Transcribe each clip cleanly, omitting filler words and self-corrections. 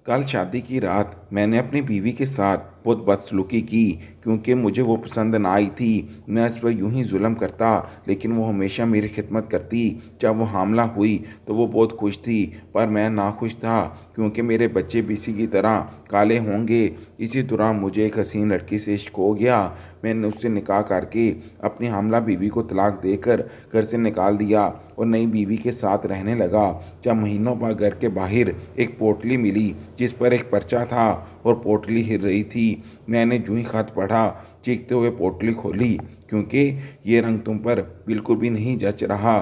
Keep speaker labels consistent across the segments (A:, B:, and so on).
A: कल शादी की रात मैंने अपनी बीवी के साथ बहुत बदसलूकी की क्योंकि मुझे वो पसंद ना आई थी। मैं इस पर यूं ही जुल्म करता लेकिन वो हमेशा मेरी खिदमत करती। जब वो हामला हुई तो वो बहुत खुश थी पर मैं नाखुश था क्योंकि मेरे बच्चे भी इसी की तरह काले होंगे। इसी दौरान मुझे एक हसीन लड़की से इश्क हो गया। मैंने उससे निकाह करके अपनी हामला बीवी को तलाक देकर घर से निकाल दिया और नई बीवी के साथ रहने लगा। जब महीनों बाद घर के बाहर एक पोटली मिली जिस पर एक पर्चा था और पोटली हिल रही थी। मैंने जूं ही खत पढ़ा, चीखते हुए पोटली खोली क्योंकि ये रंग तुम पर बिल्कुल भी नहीं जच रहा।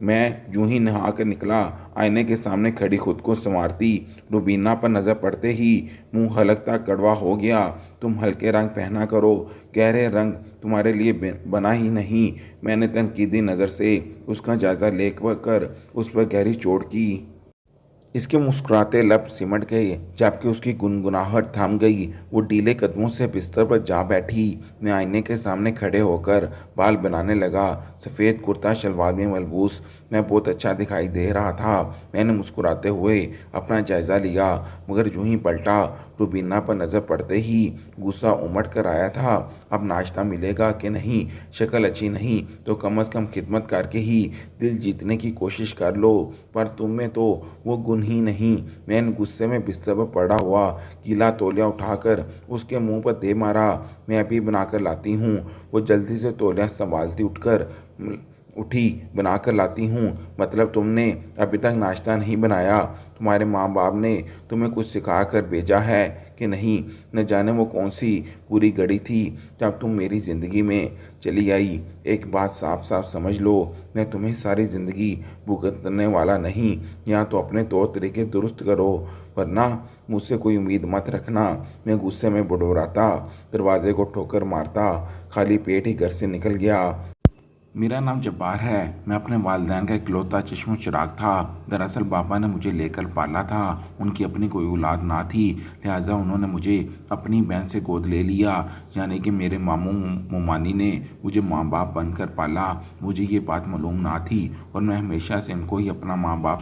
A: मैं जूं ही नहा कर निकला, आईने के सामने खड़ी खुद को संवारती रुबीना पर नज़र पड़ते ही मुंह हलकता कड़वा हो गया। तुम हल्के रंग पहना करो, गहरे रंग तुम्हारे लिए बना ही नहीं। मैंने तनकीदी नज़र से उसका जायज़ा लेकर उस पर गहरी चोट की। इसके मुस्कुराते लब सिमट गए जबकि उसकी गुनगुनाहट थम गई। वो ढीले कदमों से बिस्तर पर जा बैठी। मैं आईने के सामने खड़े होकर बाल बनाने लगा। सफ़ेद कुर्ता शलवार में मलबूस मैं बहुत अच्छा दिखाई दे रहा था। मैंने मुस्कुराते हुए अपना जायज़ा लिया मगर यूं ही पलटा। रुबीना पर नज़र पड़ते ही गुस्सा उमड़ कर आया था। अब नाश्ता मिलेगा कि नहीं, शक्ल अच्छी नहीं तो कम अज़ कम खिदमत करके ही दिल जीतने की कोशिश कर लो, पर तुम में तो वो गुण ही नहीं। मैंने गुस्से में बिस्तर पर पड़ा हुआ गीला तौलिया उठाकर उसके मुंह पर दे मारा। मैं अभी बनाकर लाती हूँ। वो जल्दी से तौलिया संभालती उठी, बनाकर लाती हूँ। मतलब तुमने अभी तक नाश्ता नहीं बनाया? तुम्हारे माँ बाप ने तुम्हें कुछ सिखा कर भेजा है कि नहीं? न जाने वो कौन सी पूरी घड़ी थी जब तुम मेरी ज़िंदगी में चली आई। एक बात साफ साफ समझ लो, मैं तुम्हें सारी ज़िंदगी भुगतने वाला नहीं। या तो अपने तौर तरीके दुरुस्त करो वरना मुझसे कोई उम्मीद मत रखना। मैं गुस्से में बड़बड़ाता दरवाजे को ठोकर मारता खाली पेट ही घर से निकल गया। मेरा नाम जब्बार है। मैं अपने वालिदैन का इकलौता चश्मो चिराग था। दरअसल बाबा ने मुझे लेकर पाला था। उनकी अपनी कोई औलाद ना थी, लिहाजा उन्होंने मुझे अपनी बहन से गोद ले लिया। यानी कि मेरे मामू मुमानी ने मुझे माँ बाप बनकर पाला। मुझे ये बात मालूम ना थी और मैं हमेशा से इनको ही अपना माँ बाप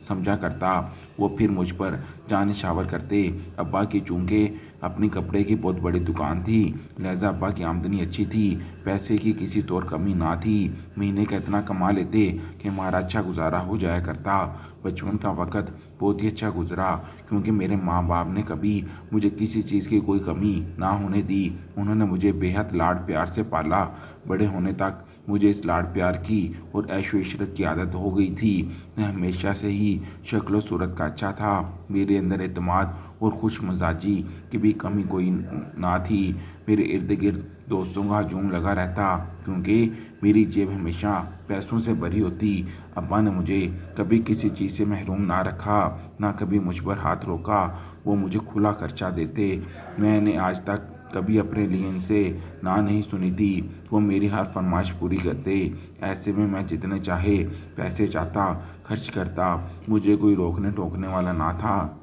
A: समझा करता। वो फिर मुझ पर जान निछावर करते। अब्बा की चूंकि अपनी कपड़े की बहुत बड़ी दुकान थी, लिहाजा अब्बा की आमदनी अच्छी थी। पैसे की किसी तौर कमी ना थी। महीने का इतना कमा लेते कि हमारा अच्छा गुजारा हो जाया करता। बचपन का वक़्त बहुत ही अच्छा गुजरा क्योंकि मेरे माँ बाप ने कभी मुझे किसी चीज़ की कोई कमी ना होने दी। उन्होंने मुझे बेहद लाड प्यार से पाला। बड़े होने तक मुझे इस लाड प्यार की और ऐशो इशरत की आदत हो गई थी। मैं हमेशा से ही शक्ल सूरत का अच्छा था। मेरे अंदर एतमाद और खुश मजाजी की भी कमी कोई ना थी। मेरे इर्द गिर्द दोस्तों का हजूम लगा रहता क्योंकि मेरी जेब हमेशा पैसों से भरी होती। अब्बा ने मुझे कभी किसी चीज़ से महरूम ना रखा, ना कभी मुझ पर हाथ रोका। वो मुझे खुला खर्चा देते। मैंने आज तक कभी अपने लिए इनसे ना नहीं सुनी थी। वो मेरी हर फरमाइश पूरी करते। ऐसे में मैं जितने चाहे पैसे चाहता खर्च करता। मुझे कोई रोकने टोकने वाला ना था।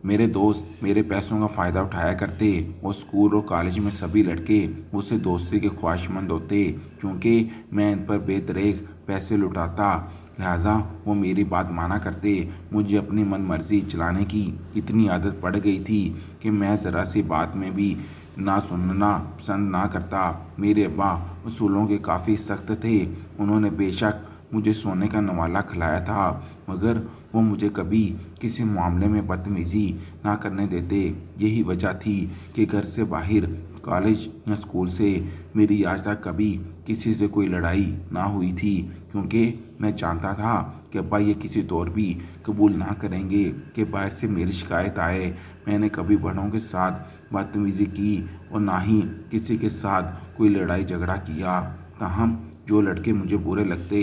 A: मेरे दोस्त मेरे पैसों का फ़ायदा उठाया करते और स्कूल और कॉलेज में सभी लड़के मुझसे दोस्ती के ख्वाहिशमंद होते क्योंकि मैं इन पर बेदरेग पैसे लुटाता। लिहाजा वो मेरी बात माना करते। मुझे अपनी मन मर्जी चलाने की इतनी आदत पड़ गई थी कि मैं ज़रा सी बात में भी ना सुनना पसंद ना करता। मेरे अब्बा उसूलों के काफ़ी सख्त थे। उन्होंने बेशक मुझे सोने का नवाला खिलाया था मगर वो मुझे कभी किसी मामले में बदतमीज़ी ना करने देते। यही वजह थी कि घर से बाहर कॉलेज या स्कूल से मेरी आज तक कभी किसी से कोई लड़ाई ना हुई थी क्योंकि मैं जानता था कि अब्बा ये किसी तौर भी कबूल ना करेंगे कि बाहर से मेरी शिकायत आए। मैंने कभी बड़ों के साथ बदतमीज़ी की और ना ही किसी के साथ कोई लड़ाई झगड़ा किया। ताहम जो लड़के मुझे बुरे लगते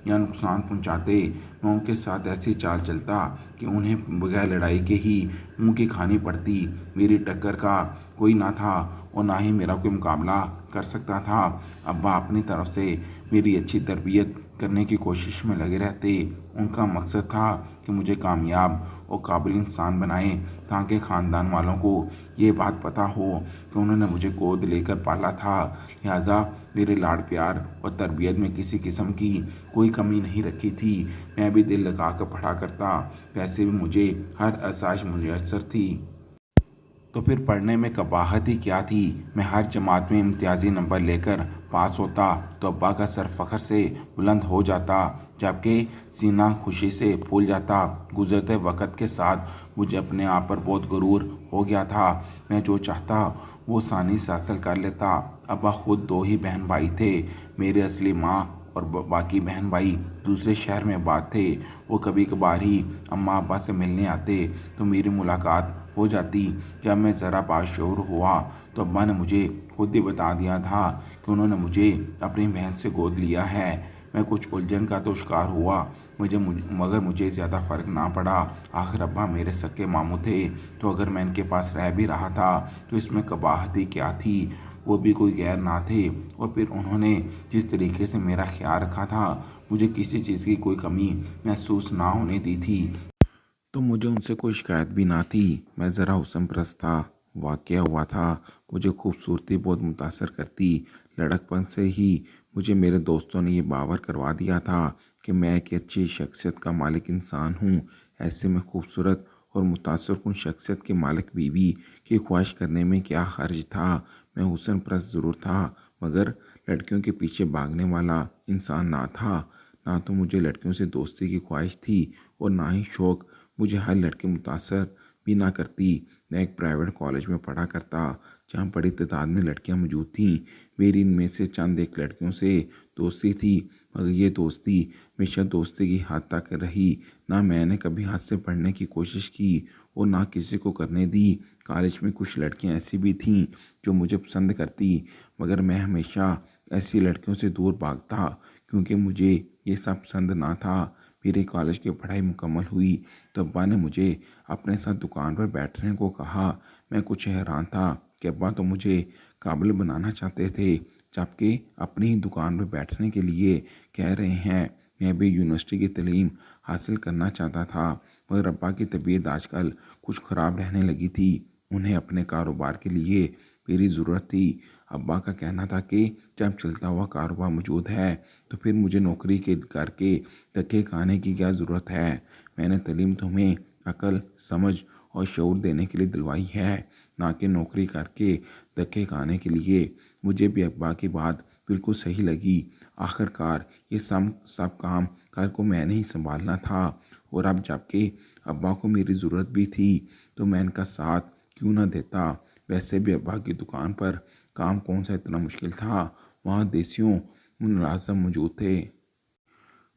A: या नुकसान पहुंचाते, मैं उनके साथ ऐसी चाल चलता कि उन्हें बगैर लड़ाई के ही मुंह की खानी पड़ती। मेरी टक्कर का कोई ना था और ना ही मेरा कोई मुकाबला कर सकता था। अब्बा अपनी तरफ से मेरी अच्छी तरबियत करने की कोशिश में लगे रहते। उनका मकसद था कि मुझे कामयाब और काबिल इंसान बनाएं, ताकि ख़ानदान वालों को ये बात पता हो कि उन्होंने मुझे गोद लेकर पाला था। लिहाजा मेरे लाड़ प्यार और तरबियत में किसी किस्म की कोई कमी नहीं रखी थी। मैं भी दिल लगा कर पढ़ा करता। वैसे भी मुझे हर आसाइश मुयस्सर थी। तो फिर पढ़ने में कबाहत ही क्या थी। मैं हर जमात में इम्तियाजी नंबर लेकर पास होता तो अब्बा का सर फ़ख्र से बुलंद हो जाता, जबकि सीना खुशी से फूल जाता। गुजरते वक्त के साथ मुझे अपने आप पर बहुत गुरूर हो गया था। मैं जो चाहता वो आसानी से हासिल कर लेता। अब्बा खुद 2 ही बहन भाई थे। मेरी असली माँ और बाकी बहन भाई दूसरे शहर में आबाद थे। वो कभी कभार ही अम्मा अब्बा से मिलने आते तो मेरी मुलाकात हो जाती। जब मैं ज़रा बाशऊर हुआ तो अब्बा ने मुझे खुद ही बता दिया था कि उन्होंने मुझे अपनी बहन से गोद लिया है। मैं कुछ उलझन का तो शिकार हुआ, मगर मुझे ज़्यादा फ़र्क ना पड़ा। आखिर अब्बा मेरे सक्के मामू थे, तो अगर मैं इनके पास रह भी रहा था तो इसमें कबाहत ही क्या थी। वो भी कोई गैर ना थे। और फिर उन्होंने जिस तरीके से मेरा ख्याल रखा था, मुझे किसी चीज़ की कोई कमी महसूस ना होने दी थी। तो मुझे उनसे कोई शिकायत भी ना थी। मैं ज़रा हुस्न परस्त था। वाक़या हुआ था, मुझे खूबसूरती बहुत मुतासर करती। लड़कपन से ही मुझे मेरे दोस्तों ने ये बावर करवा दिया था कि मैं एक अच्छी शख्सियत का मालिक इंसान हूँ। ऐसे में खूबसूरत और मुतासरकुन शख्सियत के मालिक बीवी की ख्वाहिश करने में क्या हर्ज था। मैं हुस्न परस्त ज़रूर था, मगर लड़कियों के पीछे भागने वाला इंसान ना था। ना तो मुझे लड़कियों से दोस्ती की ख्वाहिश थी और ना ही शौक़। मुझे हर लड़की मुतासर भी ना करती। मैं एक प्राइवेट कॉलेज में पढ़ा करता, जहाँ बड़ी तादाद में लड़कियाँ मौजूद थीं। मेरी इनमें से चंद एक लड़कियों से दोस्ती थी, मगर ये दोस्ती हमेशा दोस्ती की हद तक रही। ना मैंने कभी हाथ से पढ़ने की कोशिश की और ना किसी को करने दी। कॉलेज में कुछ लड़कियाँ ऐसी भी थीं जो मुझे पसंद करती, मगर मैं हमेशा ऐसी लड़कियों से दूर भागता, क्योंकि मुझे ये सब पसंद ना था। मेरी कॉलेज की पढ़ाई मुकम्मल हुई तो अब्बा ने मुझे अपने साथ दुकान पर बैठने को कहा। मैं कुछ हैरान था कि अब्बा तो मुझे काबिल बनाना चाहते थे, जबकि अपनी ही दुकान पर बैठने के लिए कह रहे हैं। मैं भी यूनिवर्सिटी की तालीम हासिल करना चाहता था, मगर अब्बा की तबीयत आजकल कुछ ख़राब रहने लगी थी। उन्हें अपने कारोबार के लिए मेरी ज़रूरत थी। अब्बा का कहना था कि जब चलता हुआ कारोबार मौजूद है तो फिर मुझे नौकरी के करके धक्के खाने की क्या ज़रूरत है। मैंने तालीम तुम्हें अकल, समझ और शऊर देने के लिए दिलवाई है, ना कि नौकरी करके धक्के खाने के लिए। मुझे भी अब्बा की बात बिल्कुल सही लगी। आखिरकार ये सब काम कल को मैंने ही संभालना था, और अब जबकि अब्बा को मेरी ज़रूरत भी थी तो मैं इनका साथ क्यों ना देता। वैसे भी अब्बा की दुकान पर काम कौन सा इतना मुश्किल था। वहाँ देसियों मुलाजिम मौजूद थे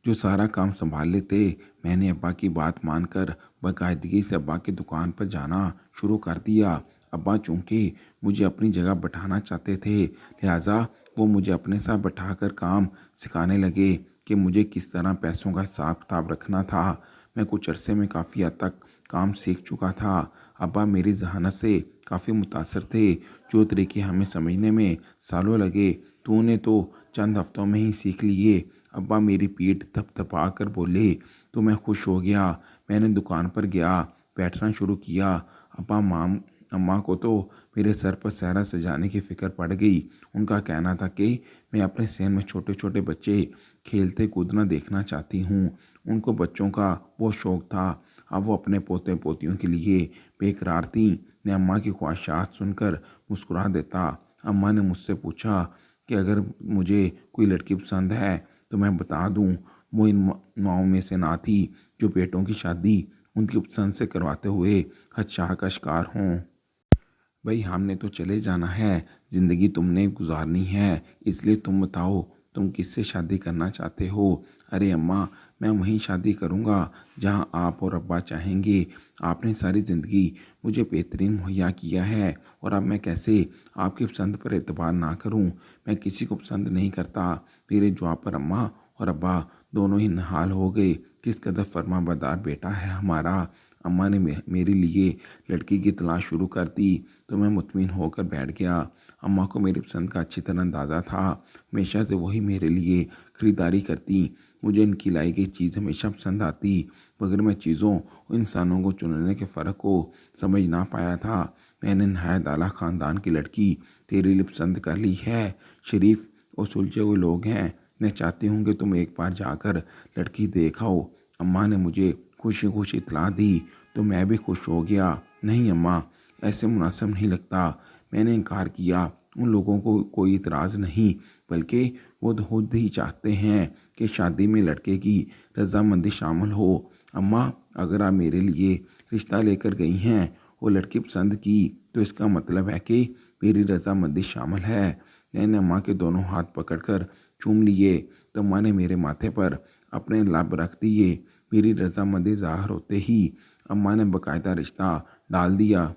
A: जो सारा काम संभाल लेते। मैंने अब्बा की बात मानकर बाकायदगी से अब्बा की दुकान पर जाना शुरू कर दिया। अब्बा चूँकि मुझे अपनी जगह बैठाना चाहते थे, लिहाजा वो मुझे अपने साथ बैठाकर काम सिखाने लगे कि मुझे किस तरह पैसों का हिसाब किताब रखना था। मैं कुछ अरसे में काफ़ी हद तक काम सीख चुका था। अब्बा मेरी जहानत से काफ़ी मुतासर थे। जो तरीके हमें समझने में सालों लगे, तूने तो चंद हफ्तों में ही सीख लिए। अब्बा मेरी पीठ थपथपा कर बोले तो मैं खुश हो गया। मैंने दुकान पर गया, बैठना शुरू किया। अम्मा को तो मेरे सर पर सहरा सजाने की फ़िक्र पड़ गई। उनका कहना था कि मैं अपने सहन में छोटे छोटे बच्चे खेलते कूदना देखना चाहती हूँ। उनको बच्चों का बहुत शौक़ था। अब वो अपने पोते पोतियों के लिए बेकरार थी। मैं अम्मा की ख्वाहिशात सुनकर मुस्कुरा देता। अम्मा ने मुझसे पूछा कि अगर मुझे कोई लड़की पसंद है तो मैं बता दूं। वो इन माओं में से ना थी जो बेटों की शादी उनकी पसंद से करवाते हुए हदशाह का शिकार हों। भाई हमने तो चले जाना है, ज़िंदगी तुमने गुजारनी है, इसलिए तुम बताओ तुम किससे शादी करना चाहते हो। अरे अम्मा, मैं वहीं शादी करूँगा जहाँ आप और अब्बा चाहेंगे। आपने सारी ज़िंदगी मुझे बेहतरीन मुहैया किया है, और अब मैं कैसे आपकी पसंद पर एतबार ना करूँ। मैं किसी को पसंद नहीं करता। मेरे जवाब पर अम्मा और अब्बा दोनों ही निहाल हो गए। किस कदर फर्माबरदार बेटा है हमारा। अम्मा ने मेरे लिए लड़की की तलाश शुरू कर दी तो मैं मुतमिन होकर बैठ गया। अम्मा को मेरी पसंद का अच्छी तरह अंदाज़ा था। हमेशा से वही मेरे लिए ख़रीदारी करती। मुझे इनकी लाई गई चीज़ हमेशा पसंद आती, मगर मैं चीज़ों और इंसानों को चुनने के फ़र्क को समझ ना पाया था। मैंने नहायत आला ख़ानदान की लड़की तेरे लिए पसंद कर ली है। शरीफ और सुलझे हुए लोग हैं। मैं चाहती हूँ कि तुम एक बार जाकर लड़की देख आओ। अम्मा ने मुझे खुशी खुशी इतला दी तो मैं भी खुश हो गया। नहीं अम्मा, ऐसे मुनासिब नहीं लगता। मैंने इनकार किया। उन लोगों को कोई इतराज़ नहीं, बल्कि वो तो खुद ही चाहते हैं कि शादी में लड़के की रजामंदी शामिल हो। अम्मा, अगर आप मेरे लिए रिश्ता लेकर गई हैं और लड़की पसंद की तो इसका मतलब है कि मेरी रजामंदी शामिल है। मैंने अम्मा के दोनों हाथ पकड़कर चूम लिए तो अम्मा ने मेरे माथे पर अपने लब रख दिए। मेरी रजामंदी ज़ाहिर होते ही अम्मा ने बाकायदा रिश्ता डाल दिया।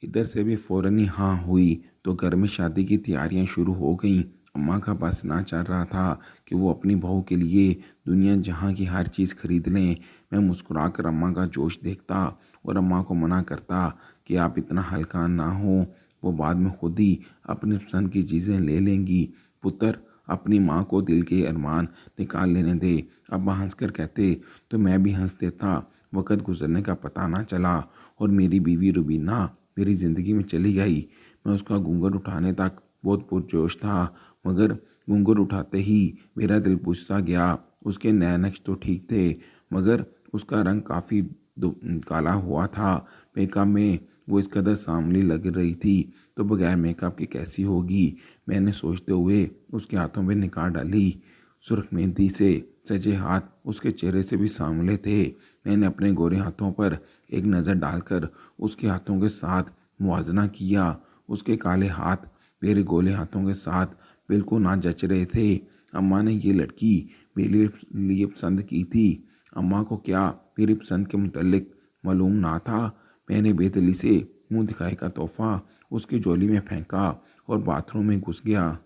A: इधर से भी फ़ौरन ही हाँ हुई तो घर में शादी की तैयारियां शुरू हो गईं। अम्मा का बस ना चल रहा था कि वो अपनी बहू के लिए दुनिया जहाँ की हर चीज़ खरीद लें। मैं मुस्कुराकर अम्मा का जोश देखता और अम्मा को मना करता कि आप इतना हल्का ना हो, वो बाद में खुद ही अपनी पसंद की चीज़ें ले लेंगी। पुत्र, अपनी माँ को दिल के अरमान निकाल लेने दे। अब्बा हंसकर कहते तो मैं भी हंस देता। वक़्त गुजरने का पता ना चला और मेरी बीवी रुबीना मेरी ज़िंदगी में चली गई। मैं उसका घूंघट उठाने तक बहुत पुरजोश था, मगर घूंघट उठाते ही मेरा दिल बुझ सा गया। उसके नए नक्श तो ठीक थे, मगर उसका रंग काफ़ी काला हुआ था। मेकअप में वो इस कदर सांवली लग रही थी तो बगैर मेकअप के कैसी होगी, मैंने सोचते हुए उसके हाथों में निकाह डाली। सुर्ख मेहंदी से सजे हाथ उसके चेहरे से भी सांवले थे। मैंने अपने गोरे हाथों पर एक नज़र डालकर उसके हाथों के साथ मुआजना किया। उसके काले हाथ मेरे गोले हाथों के साथ बिल्कुल ना जच रहे थे। अम्मा ने ये लड़की मेरे लिए पसंद की थी। अम्मा को क्या मेरी पसंद के मुतल्लिक मालूम ना था। मैंने बेदिली से मुंह दिखाई का तोहफा उसकी झोली में फेंका और बाथरूम में घुस गया।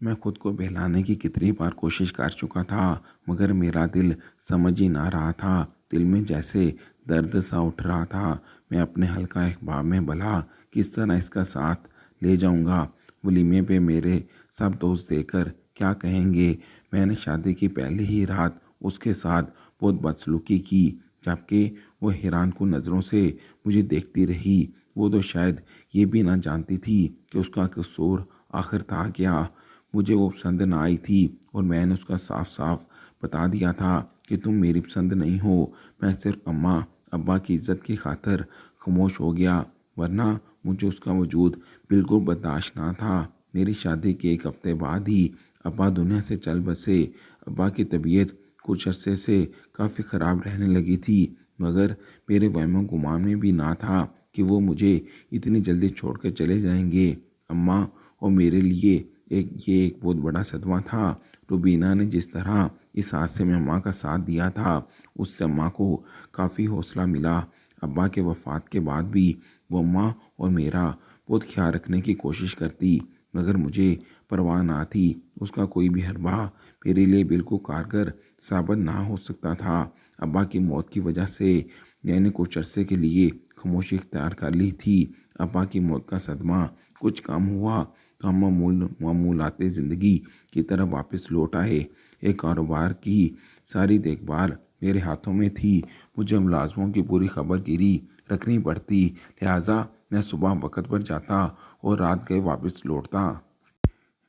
A: मैं खुद को बहलाने की कितनी बार कोशिश कर चुका था, मगर मेरा दिल समझ ही ना रहा था। दिल में जैसे दर्द सा उठ रहा था। मैं अपने हल्का अहबाब में भला किस तरह इसका साथ ले जाऊंगा। वलीमे पे मेरे सब दोस्त देकर क्या कहेंगे। मैंने शादी की पहली ही रात उसके साथ बहुत बदसलूकी की, जबकि वो हैरान कुन नज़रों से मुझे देखती रही। वो तो शायद ये भी ना जानती थी कि उसका कसूर आखिर था क्या। मुझे वो पसंद ना आई थी और मैंने उसका साफ साफ बता दिया था कि तुम मेरी पसंद नहीं हो। मैं सिर्फ अम्मा अब्बा की इज्जत की खातिर खामोश हो गया, वरना मुझे उसका वजूद बिल्कुल बर्दाश्त ना था। मेरी शादी के एक हफ्ते बाद ही अब्बा दुनिया से चल बसे। अब्बा की तबीयत कुछ अरसे से काफ़ी ख़राब रहने लगी थी, मगर मेरे वहमो गुमान में भी ना था कि वो मुझे इतनी जल्दी छोड़ कर चले जाएंगे। अम्मा और मेरे लिए एक बहुत बड़ा सदमा था। रुबीना ने जिस तरह इस हादसे में अम्मा का साथ दिया था, उससे अम्मा को काफ़ी हौसला मिला। अब्बा के वफ़ात के बाद भी वो अम्मा और मेरा बहुत ख्याल रखने की कोशिश करती, मगर मुझे परवाह ना थी। उसका कोई भी हरबा मेरे लिए बिल्कुल कारगर साबित ना हो सकता था। अब्बा की मौत की वजह से मैंने कुछ अरसे के लिए खामोशी इख्तियार कर ली थी। अब्बा की मौत का सदमा कुछ कम हुआ तो हम मामूलाते ज़िंदगी की तरफ वापस लौट आए। एक कारोबार की सारी देखभाल मेरे हाथों में थी। मुझे मुलाजमों की पूरी खबरगिरी रखनी पड़ती, लिहाजा मैं सुबह वक़्त पर जाता और रात गए वापस लौटता।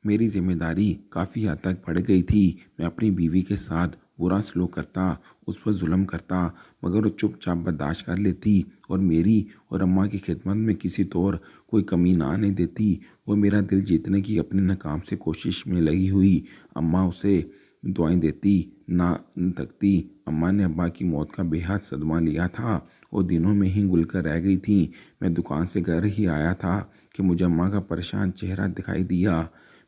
A: मेरी जिम्मेदारी काफ़ी हद तक बढ़ गई थी। मैं अपनी बीवी के साथ बुरा सलूक करता, उस पर जुल्म करता, मगर वो चुपचाप बर्दाश्त कर लेती और मेरी और अम्मा की खिदमत में किसी तौर कोई कमी ना आने देती। वो मेरा दिल जीतने की अपनी नाकाम से कोशिश में लगी हुई। अम्मा उसे दुआएं देती, ना थकती। अम्मा ने अब्बा की मौत का बेहद सदमा लिया था और दिनों में ही गुल कर रह गई थी। मैं दुकान से घर ही आया था कि मुझे अम्मा का परेशान चेहरा दिखाई दिया।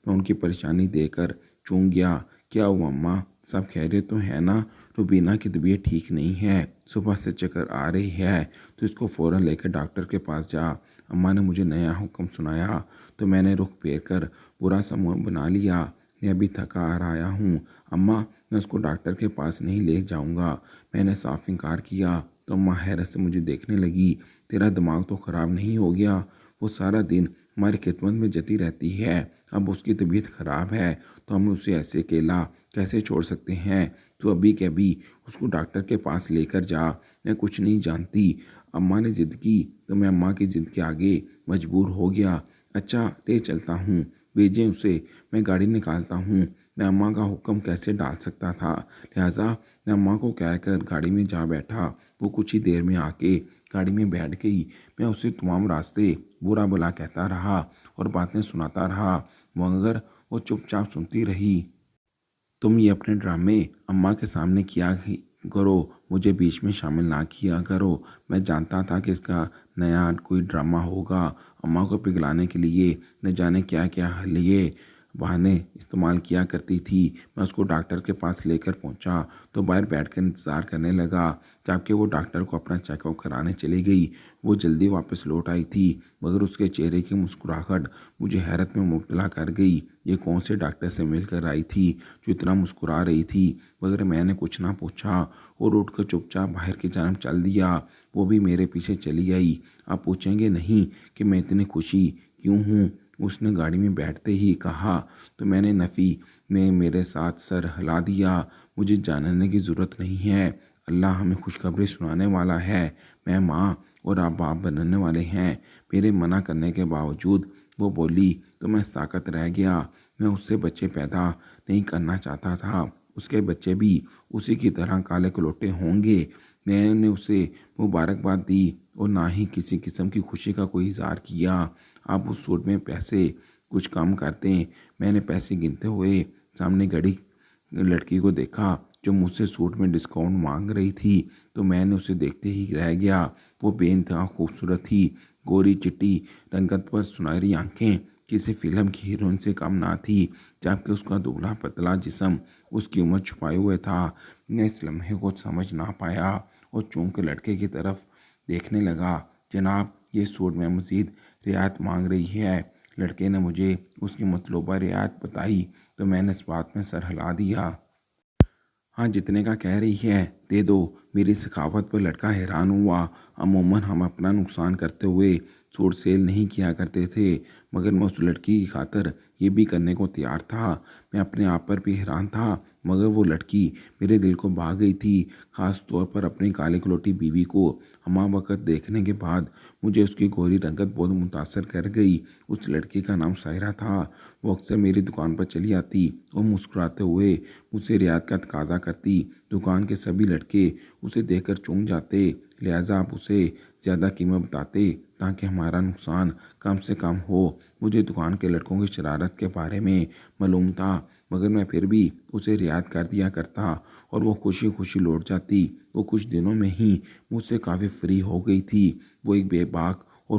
A: मैं उनकी परेशानी देखकर चूक गया। क्या हुआ अम्मा, सब खैरियत तो है ना? रुबीना की तबीयत ठीक नहीं है, सुबह से चक्कर आ रही है, तो इसको फ़ौरन लेकर डॉक्टर के पास जा। अम्मा ने मुझे नया हुक्म सुनाया तो मैंने रुख फेर कर बुरा सा मुँह बना लिया। मैं अभी थका आ रहा हूँ अम्मा, मैं उसको डॉक्टर के पास नहीं ले जाऊँगा। मैंने साफ इनकार किया तो अम्मा हैरत से मुझे देखने लगी। तेरा दिमाग तो ख़राब नहीं हो गया? वो सारा दिन हमारी खिदमत में जती रहती है। अब उसकी तबीयत खराब है तो हम उसे ऐसे अकेला कैसे छोड़ सकते हैं? तो अभी के अभी उसको डॉक्टर के पास लेकर जा। मैं कुछ नहीं जानती। अम्मा ने ज़िद की तो मैं अम्मा की ज़िद के आगे मजबूर हो गया। अच्छा ले चलता हूँ, भेजें उसे, मैं गाड़ी निकालता हूँ। मैं अम्मा का हुक्म कैसे डाल सकता था? लिहाजा मैं अम्मा को कहकर गाड़ी में जा बैठा। वो कुछ ही देर में आके गाड़ी में बैठ गई। मैं उसे तमाम रास्ते बुरा भला कहता रहा और बातें सुनाता रहा, मगर वो चुपचाप सुनती रही। तुम ये अपने ड्रामे अम्मा के सामने किया करो, मुझे बीच में शामिल ना किया करो। मैं जानता था कि इसका नया कोई ड्रामा होगा। अम्मा को पिघलाने के लिए न जाने क्या क्या हलिये बहाने इस्तेमाल किया करती थी। मैं उसको डॉक्टर के पास लेकर पहुंचा तो बाहर बैठकर इंतज़ार करने लगा, जबकि वो डॉक्टर को अपना चेकअप कराने चली गई। वो जल्दी वापस लौट आई थी, मगर उसके चेहरे की मुस्कुराहट मुझे हैरत में मुब्तला कर गई। ये कौन से डॉक्टर से मिलकर आई थी जो इतना मुस्कुरा रही थी? मगर मैंने कुछ ना पूछा और उठकर चुपचाप बाहर की जानब चल दिया। वो भी मेरे पीछे चली आई। आप पूछेंगे नहीं कि मैं इतनी खुशी क्यों हूँ? उसने गाड़ी में बैठते ही कहा तो मैंने नफ़ी में मेरे साथ सर हिला दिया। मुझे जानने की ज़रूरत नहीं है। अल्लाह हमें खुशखबरी सुनाने वाला है। मैं माँ और आप बाप बनने वाले हैं। मेरे मना करने के बावजूद वो बोली तो मैं साकत रह गया। मैं उससे बच्चे पैदा नहीं करना चाहता था। उसके बच्चे भी उसी की तरह काले कलोटे होंगे। मैंने उसे मुबारकबाद दी और ना ही किसी किस्म की खुशी का कोई इजहार किया। आप उस सूट में पैसे कुछ कम करते। मैंने पैसे गिनते हुए सामने खड़ी लड़की को देखा जो मुझसे सूट में डिस्काउंट मांग रही थी, तो मैंने उसे देखते ही रह गया। वो बेइंतहा खूबसूरत थी, गोरी चिट्टी रंगत पर सुनहरी आंखें किसी फिल्म की हीरोइन से कम ना थी, जबकि उसका दुबला पतला जिस्म उसकी उम्र छुपाए हुए था। मैं इस लम्हे को समझ ना पाया और चूम के लड़के की तरफ देखने लगा। जनाब, ये सूट में मज़ीद रियायत मांग रही है। लड़के ने मुझे उसकी मतलूबा रियायत बताई तो मैंने इस बात में सर हिला दिया। हाँ, जितने का कह रही है दे दो। मेरी सखावत पर लड़का हैरान हुआ। अमूमन हम अपना नुकसान करते हुए सूट सेल नहीं किया करते थे, मगर मैं उस लड़की की खातर ये भी करने को तैयार था। मैं अपने आप पर भी हैरान था, मगर वो लड़की मेरे दिल को भा गई थी। ख़ास तौर पर अपनी काली कलौटी बीवी को हमा वक़्त देखने के बाद मुझे उसकी गोरी रंगत बहुत मुतासर कर गई। उस लड़की का नाम सायरा था। वो अक्सर मेरी दुकान पर चली आती और मुस्कुराते हुए मुझसे रियायत का तकाजा करती। दुकान के सभी लड़के उसे देखकर चूम जाते, लिहाजा आप उसे ज़्यादा कीमत बताते ताकि हमारा नुकसान कम से कम हो। मुझे दुकान के लड़कों की शरारत के बारे में मालूम था, मगर मैं फिर भी उसे रियायत कर दिया करता और वो खुशी खुशी लौट जाती। वो कुछ दिनों में ही मुझसे काफ़ी फ्री हो गई थी। वो एक बेबाक और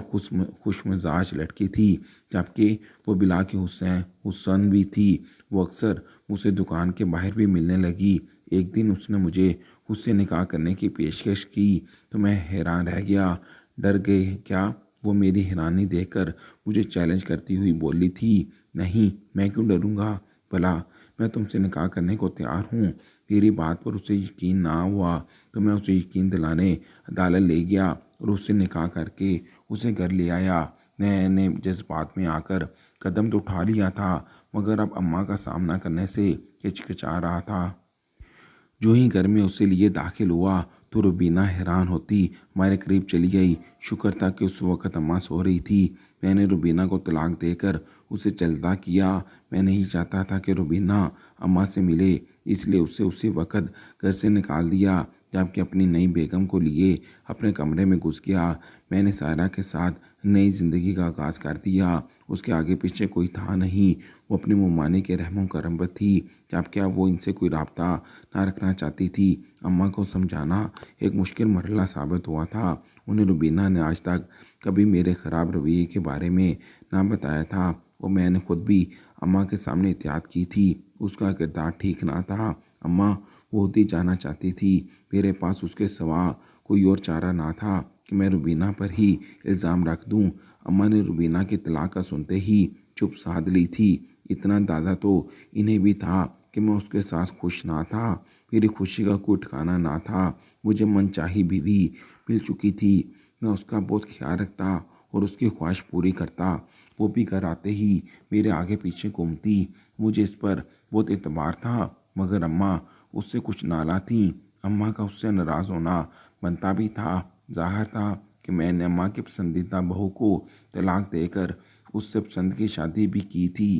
A: खुश मिजाज लड़की थी, जबकि वो बिला की हुस्न भी थी। वो अक्सर मुझसे दुकान के बाहर भी मिलने लगी। एक दिन उसने मुझे उससे निकाह करने की पेशकश की तो मैं हैरान रह गया। डर गए क्या? वो मेरी हैरानी देखकर मुझे चैलेंज करती हुई बोली थी। नहीं, मैं क्यों डरूंगा? भला मैं तुमसे निकाह करने को तैयार हूँ। मेरी बात पर उसे यकीन ना हुआ तो मैं उसे यकीन दिलाने अदालत ले गया और उससे निकाह करके उसे घर ले आया। मैंने जज्बात में आकर कदम तो उठा लिया था, मगर अब अम्मा का सामना करने से हिचकिचा रहा था। जो ही घर में उसे लिए दाखिल हुआ तो रुबीना हैरान होती हमारे करीब चली गई। शुक्र था कि उस वक़्त अम्मा सो रही थी। मैंने रुबीना को तलाक देकर उसे चलता किया। मैं नहीं चाहता था कि रुबीना अम्मा से मिले, इसलिए उसे उसी वक़्त घर से निकाल दिया, जबकि अपनी नई बेगम को लिए अपने कमरे में घुस गया। मैंने सायरा के साथ नई ज़िंदगी का आगाज़ कर दिया। उसके आगे पीछे कोई था नहीं। वो अपनी मुमानी के रहमो करम पर थी, जबकि अब वो इनसे कोई राब्ता ना रखना चाहती थी। अम्मा को समझाना एक मुश्किल मरहला साबित हुआ था। उन्हें रुबीना ने आज तक कभी मेरे ख़राब रवैये के बारे में ना बताया था और मैंने खुद भी अम्मा के सामने एहतियात की थी। उसका किरदार ठीक ना था। अम्मा वो होती जाना चाहती थी। मेरे पास उसके सिवा कोई और चारा ना था कि मैं रुबीना पर ही इल्ज़ाम रख दूं। अम्मा ने रुबीना की तलाक का सुनते ही चुप साध ली थी। इतना अंदाज़ा तो इन्हें भी था कि मैं उसके साथ खुश ना था। मेरी खुशी का कोई ठिकाना ना था। मुझे मनचाही बीवी मिल चुकी थी। मैं उसका बहुत ख्याल रखता और उसकी ख्वाहिश पूरी करता। वो भी घर आते ही मेरे आगे पीछे घूमती। मुझे इस पर बहुत एतबार था, मगर अम्मा उससे कुछ नाला थी। अम्मा का उससे नाराज़ होना बनता भी था। ज़ाहिर था कि मैंने अम्मा की पसंदीदा बहू को तलाक देकर उससे पसंद की शादी भी की थी।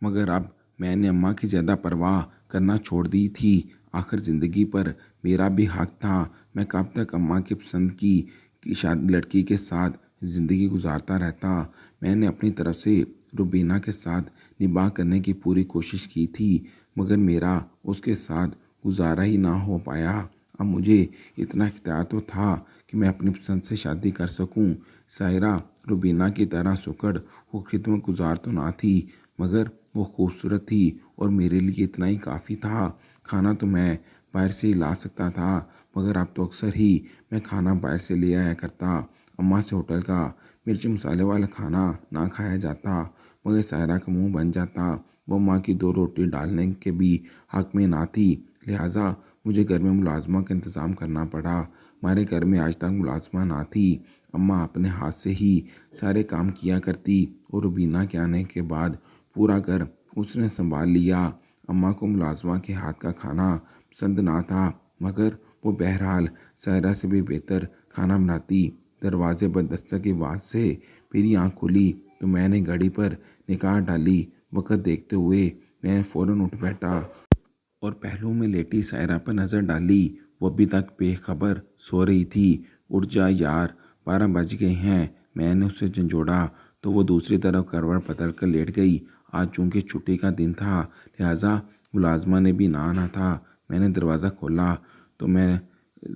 A: मगर अब मैंने अम्मा की ज़्यादा परवाह करना छोड़ दी थी। आखिर ज़िंदगी पर मेरा भी हक था। मैं कब तक अम्मा की पसंद की शादी लड़की के साथ ज़िंदगी गुजारता रहता। मैंने अपनी तरफ से रुबीना के साथ निबाह करने की पूरी कोशिश की थी, मगर मेरा उसके साथ गुजारा ही ना हो पाया। अब मुझे इतना इख्तियार तो था कि मैं अपनी पसंद से शादी कर सकूं। सायरा रुबीना की तरह सुकड़ वो खिदमत गुजार तो ना थी, मगर वो खूबसूरत थी और मेरे लिए इतना ही काफ़ी था। खाना तो मैं बाहर से ही ला सकता था, मगर अब तो अक्सर ही मैं खाना बाहर से ले आया करता। अम्मा से होटल का मिर्च मसाले वाला खाना ना खाया जाता, मगर सायरा का मुंह बन जाता। वो माँ की 2 रोटी डालने के भी हक में ना थी। लिहाजा मुझे घर में मुलाजमा का इंतज़ाम करना पड़ा। हमारे घर में आज तक मुलाजमा ना थी। अम्मा अपने हाथ से ही सारे काम किया करती और रुबीना के आने के बाद पूरा घर उसने संभाल लिया। अम्मा को मुलाजमा के हाथ का खाना पसंद ना था, मगर वो बहरहाल सायरा से भी बेहतर खाना बनाती। दरवाजे पर दस्तक की आवाज़ से मेरी आँख खुली तो मैंने घड़ी पर निगाह डाली। वक़्त देखते हुए मैं फ़ौरन उठ बैठा और पहलू में लेटी सायरा पर नज़र डाली। वो अभी तक बेखबर सो रही थी। उठ जा यार, 12 बज गए हैं। मैंने उसे झंझोड़ा तो वो दूसरी तरफ करवट बदल कर लेट गई। आज चूंकि छुट्टी का दिन था, लिहाजा मुलाजमा ने भी ना आना था। मैंने दरवाज़ा खोला तो मैं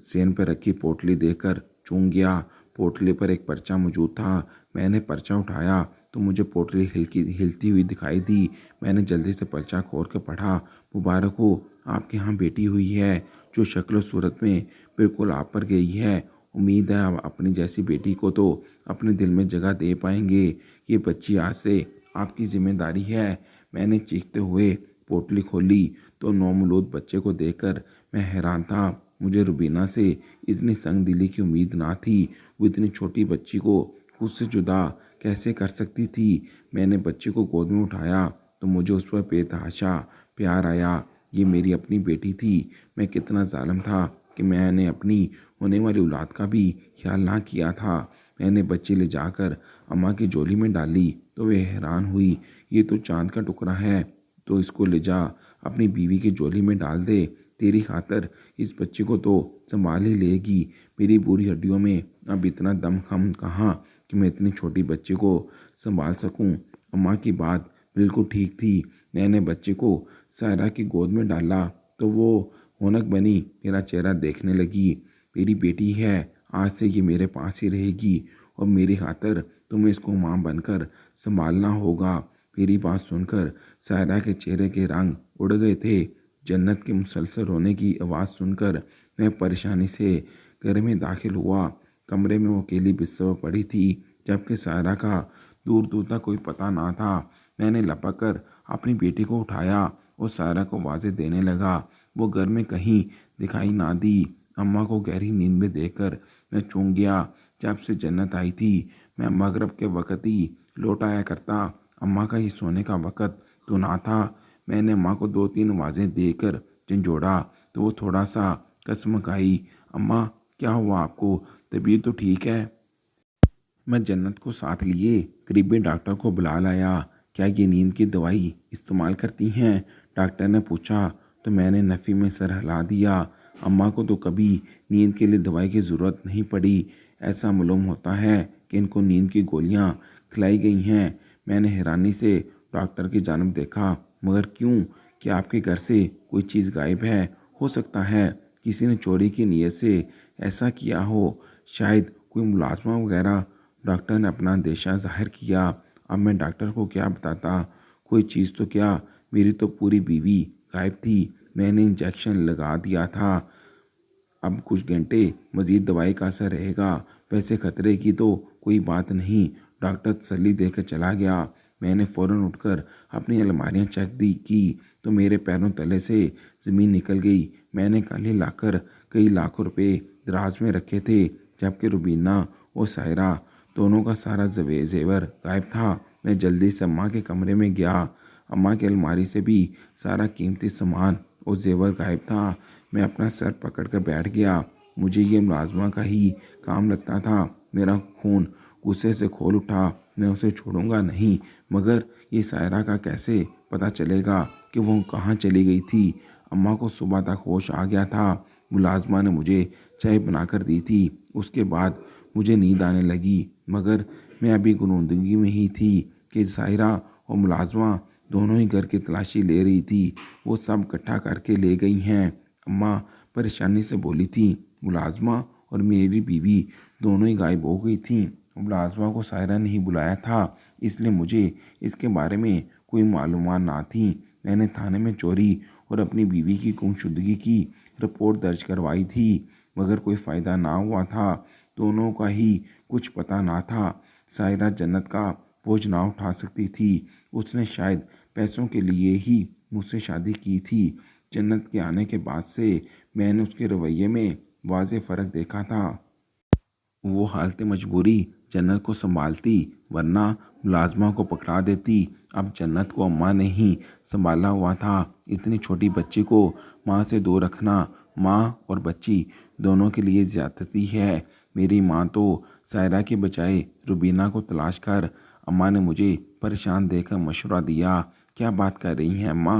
A: सेन पर रखी पोटली देखकर चूक गया। पोटली पर एक पर्चा मौजूद था। मैंने पर्चा उठाया तो मुझे पोटली हिलती हुई दिखाई दी। मैंने जल्दी से पर्चा खोल कर पढ़ा। मुबारक हो, आपके यहाँ बेटी हुई है जो शक्ल सूरत में बिल्कुल आप पर गई है। उम्मीद है आप अपनी जैसी बेटी को तो अपने दिल में जगह दे पाएंगे। ये बच्ची आज से आपकी जिम्मेदारी है। मैंने चीखते हुए पोटली खोली तो नौमौलूद बच्चे को देखकर मैं हैरान था। मुझे रुबीना से इतनी संग दिली की उम्मीद ना थी। वो इतनी छोटी बच्ची को खुद से जुदा कैसे कर सकती थी। मैंने बच्चे को गोद में उठाया तो मुझे उस पर बेतहाशा प्यार आया। ये मेरी अपनी बेटी थी। मैं कितना जालिम था कि मैंने अपनी होने वाली औलाद का भी ख्याल ना किया था। मैंने बच्ची ले जाकर अम्मा की झोली में डाली तो वे हैरान हुई। ये तो चांद का टुकड़ा है, तो इसको ले जा अपनी बीवी की झोली में डाल दे। तेरी खातर इस बच्चे को तो संभाल ही लेगी। मेरी बुरी हड्डियों में अब इतना दम खम कहाँ कि मैं इतनी छोटी बच्चे को संभाल सकूं। अम्मा की बात बिल्कुल ठीक थी। मैंने बच्चे को सायरा की गोद में डाला तो वो रौनक बनी मेरा चेहरा देखने लगी। मेरी बेटी है, आज से ये मेरे पास ही रहेगी और मेरी खातर तुम्हें इसको माँ बनकर संभालना होगा। मेरी बात सुनकर सायरा के चेहरे के रंग उड़ गए थे। जन्नत के मुसलसल रोने की आवाज़ सुनकर मैं परेशानी से घर में दाखिल हुआ। कमरे में वो अकेली बिस्तर पर पड़ी थी, जबकि सायरा का दूर दूर तक कोई पता ना था। मैंने लपक कर अपनी बेटी को उठाया और सायरा को आवाज़ें देने लगा। वो घर में कहीं दिखाई ना दी। अम्मा को गहरी नींद में देखकर मैं चूक गया। जब से जन्नत आई थी मैं मगरब के वक़्त ही लौट आया करता। अम्मा का ये सोने का वक़्त तो ना था। मैंने अम्मा को 2-3 आवाज़ें देकर झंझोड़ा तो वो थोड़ा सा कसमकाई। अम्मा, क्या हुआ आपको? तबीयत तो ठीक है? मैं जन्नत को साथ लिए करीबी डॉक्टर को बुला लाया। क्या ये नींद की दवाई इस्तेमाल करती हैं? डॉक्टर ने पूछा तो मैंने नफ़ी में सर हिला दिया। अम्मा को तो कभी नींद के लिए दवाई की ज़रूरत नहीं पड़ी। ऐसा मालूम होता है कि इनको नींद की गोलियां खिलाई गई हैं। मैंने हैरानी से डॉक्टर की जानिब देखा। मगर क्यों? क्या आपके घर से कोई चीज़ गायब है? हो सकता है किसी ने चोरी की नीयत से ऐसा किया हो, शायद कोई मुलाजमा वगैरह। डॉक्टर ने अपना अंदेशा जाहिर किया। अब मैं डॉक्टर को क्या बताता? कोई चीज़ तो क्या, मेरी तो पूरी बीवी गायब थी। मैंने इंजेक्शन लगा दिया था। अब कुछ घंटे मज़ीद दवाई का असर रहेगा। वैसे खतरे की तो कोई बात नहीं। डॉक्टर तसल्ली देकर चला गया। मैंने फ़ौरन उठकर अपनी अलमारियां चेक दी की तो मेरे पैरों तले से ज़मीन निकल गई। मैंने कल ही लाकर कई लाखों रुपए दराज में रखे थे, जबकि रुबीना और सायरा दोनों का सारा जेवर गायब था। मैं जल्दी से अम्मा के कमरे में गया। अम्मा की अलमारी से भी सारा कीमती सामान और जेवर गायब था। मैं अपना सर पकड़ कर बैठ गया। मुझे ये मुलाजमा का ही काम लगता था। मेरा खून गुस्से से खोल उठा। मैं उसे छोड़ूंगा नहीं, मगर ये सायरा का कैसे पता चलेगा कि वो कहाँ चली गई थी। अम्मा को सुबह तक होश आ गया था। मुलाजमा ने मुझे चाय बनाकर दी थी। उसके बाद मुझे नींद आने लगी, मगर मैं अभी गुनूदगी में ही थी कि सायरा और मुलाजमा दोनों ही घर की तलाशी ले रही थी। वो सब इकट्ठा करके ले गई हैं। अम्मा परेशानी से बोली थी। मुलाजमा और मेरी बीवी दोनों ही गायब हो गई थी। मुलाजमा को सायरा ने ही बुलाया था, इसलिए मुझे इसके बारे में कोई मालूमात ना थी। मैंने थाने में चोरी और अपनी बीवी की गुमशुदगी की रिपोर्ट दर्ज करवाई थी, मगर कोई फ़ायदा ना हुआ था। दोनों का ही कुछ पता ना था। सायरा जन्नत का बोझ ना उठा सकती थी। उसने शायद पैसों के लिए ही मुझसे शादी की थी। जन्नत के आने के बाद से मैंने उसके रवैये में वाज़ेह फ़र्क देखा था। वो हालत मजबूरी जन्नत को संभालती, वरना मुलाजमा को पकड़ा देती। अब जन्नत को अम्मा ने ही संभाला हुआ था। इतनी छोटी बच्ची को माँ से दूर रखना माँ और बच्ची दोनों के लिए ज़्यादती है। मेरी माँ तो सायरा के बजाय रुबीना को तलाश कर। अम्मा ने मुझे परेशान देखकर मशवरा दिया। क्या बात कर रही हैं अम्मा?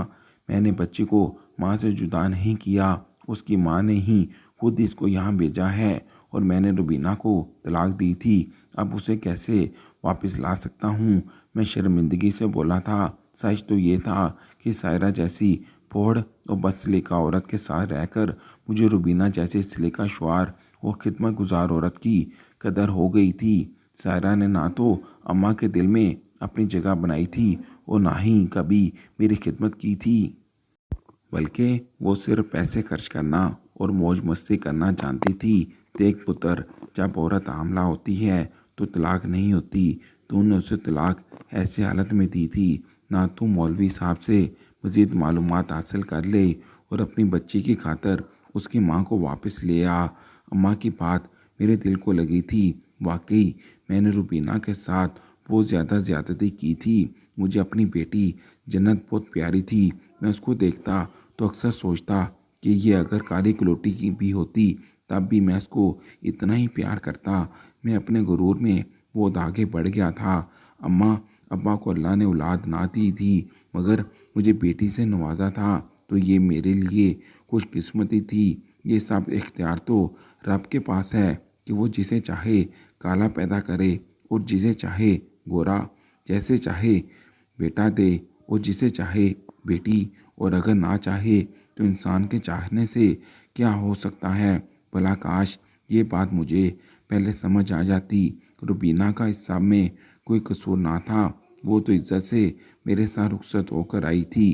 A: मैंने बच्ची को माँ से जुदा नहीं किया। उसकी माँ ने ही खुद इसको यहाँ भेजा है, और मैंने रुबीना को तलाक दी थी। अब उसे कैसे वापस ला सकता हूँ? मैं शर्मिंदगी से बोला था। सच तो ये था कि सायरा जैसी पौड़ और बदसलीका औरत के साथ रहकर मुझे रुबीना जैसी सलीका शुआर और खिदमत गुजार औरत की कदर हो गई थी। सायरा ने ना तो अम्मा के दिल में अपनी जगह बनाई थी और ना ही कभी मेरी खिदमत की थी, बल्कि वो सिर्फ पैसे खर्च करना और मौज मस्ती करना जानती थी। देख पुत्र, जब औरत हामला होती है तो तलाक नहीं होती। तूने उसे तलाक ऐसी हालत में दी थी। ना तू मौलवी साहब से मज़ीद मालूमात हासिल कर ले और अपनी बच्ची की खातर उसकी माँ को वापस ले आ। अम्मा की बात मेरे दिल को लगी थी। वाकई मैंने रुबीना के साथ बहुत ज़्यादा ज़्यादती की थी। मुझे अपनी बेटी जन्नत बहुत प्यारी थी। मैं उसको देखता तो अक्सर सोचता कि ये अगर काली कलोटी की भी होती तब भी मैं उसको इतना ही प्यार करता। मैं अपने गुरूर में बहुत आगे बढ़ गया था। अम्मा अब्बा को अल्लाह ने औलाद ना दी थी, मगर मुझे बेटी से नवाजा था, तो ये मेरे लिए खुशकिस्मती थी। ये सब इख्तियार तो रब के पास है कि वो जिसे चाहे काला पैदा करे और जिसे चाहे गोरा, जैसे चाहे बेटा दे और जिसे चाहे बेटी, और अगर ना चाहे तो इंसान के चाहने से क्या हो सकता है। भला काश ये बात मुझे पहले समझ आ जाती। रुबीना का इस सब में कोई कसूर ना था। वो तो इज्जत से मेरे साथ रुखसत होकर आई थी।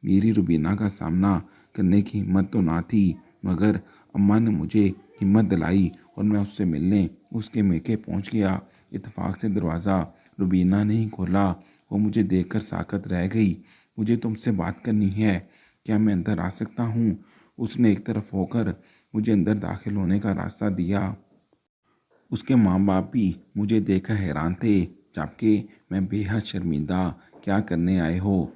A: मेरी रुबीना का सामना करने की हिम्मत तो ना थी, मगर अम्मा ने मुझे हिम्मत दिलाई और मैं उससे मिलने उसके मेके पहुंच गया। इत्तेफाक से दरवाज़ा रुबीना ने ही खोला। वो मुझे देखकर साकत रह गई। मुझे तुमसे बात करनी है, क्या मैं अंदर आ सकता हूँ? उसने एक तरफ होकर मुझे अंदर दाखिल होने का रास्ता दिया। उसके माँ बाप भी मुझे देखकर हैरान थे, जबकि मैं बेहद शर्मिंदा। क्या करने आए हो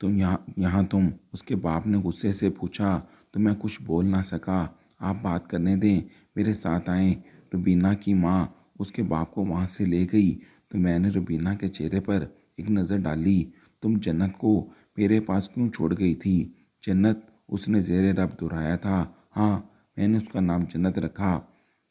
A: तुम यहाँ तुम? उसके बाप ने गुस्से से पूछा। तो मैं कुछ बोल ना सका। आप बात करने दें, मेरे साथ आए। रुबीना की माँ उसके बाप को वहाँ से ले गई तो मैंने रुबीना के चेहरे पर एक नज़र डाली। तुम जन्नत को मेरे पास क्यों छोड़ गई थी? जन्नत, उसने ज़ेरे रब दोहराया था। हाँ, मैंने उसका नाम जन्नत रखा।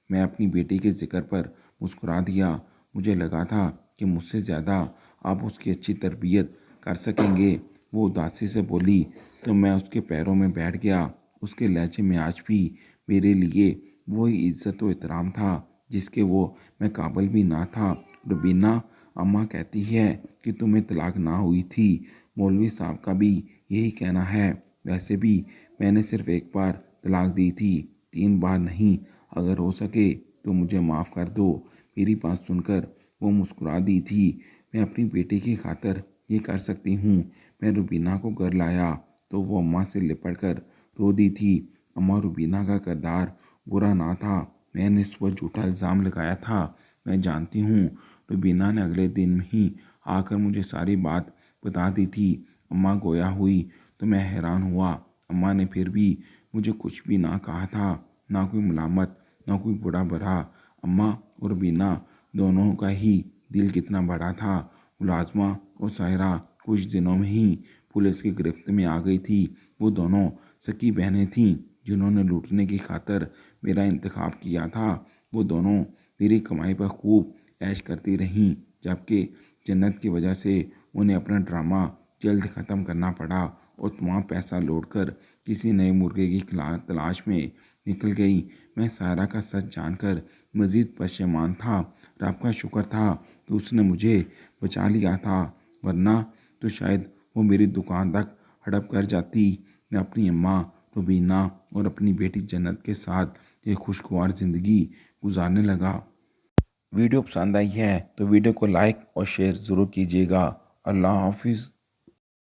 A: मैं अपनी बेटी के जिक्र पर मुस्कुरा दिया। मुझे लगा था कि मुझसे ज़्यादा आप उसकी अच्छी तरबियत कर सकेंगे। वो उदासी से बोली तो मैं उसके पैरों में बैठ गया। उसके लहजे में आज भी मेरे लिए वही इज्जत और एहतराम था जिसके वो मैं काबिल भी ना था। रुबीना, अम्मा कहती है कि तुम्हें तलाक ना हुई थी। मौलवी साहब का भी यही कहना है। वैसे भी मैंने सिर्फ एक बार तलाक दी थी, 3 बार नहीं। अगर हो सके तो मुझे माफ़ कर दो। मेरी बात सुनकर वो मुस्कुरा दी थी। मैं अपनी बेटी की खातर ये कर सकती हूँ। मैं रुबीना को घर लाया तो वो अम्मा से लिपट कर रो दी थी। अम्मा, रुबीना का किरदार बुरा ना था। मैंने इस पर झूठा इल्ज़ाम लगाया था, मैं जानती हूँ। रुबीना ने अगले दिन ही आकर मुझे सारी बात बता दी थी। अम्मा गोया हुई तो मैं हैरान हुआ। अम्मा ने फिर भी मुझे कुछ भी ना कहा था, ना कोई मुलामत, ना कोई बुरा भला। अम्मा और रुबीना दोनों का ही दिल कितना बड़ा था। मुलाजमा और सायरा कुछ दिनों में ही पुलिस की गिरफ्त में आ गई थी। वो दोनों सकी बहनें थीं जिन्होंने लूटने की खातिर मेरा इंतखाब किया था। वो दोनों मेरी कमाई पर खूब ऐश करती रहीं, जबकि जन्नत की वजह से उन्हें अपना ड्रामा जल्द ख़त्म करना पड़ा और तमाम पैसा लौटकर किसी नए मुर्गे की तलाश में निकल गई। मैं सायरा का सच जानकर मज़ीद परेशान था। रब का शुक्र था कि उसने मुझे बचा लिया था, वरना तो शायद वो मेरी दुकान तक हड़प कर जाती। मैं अपनी अम्मा रुबीना और अपनी बेटी जन्नत के साथ एक खुशगवार ज़िंदगी गुजारने लगा। वीडियो पसंद आई है तो वीडियो को लाइक और शेयर ज़रूर कीजिएगा। अल्लाह हाफिज़।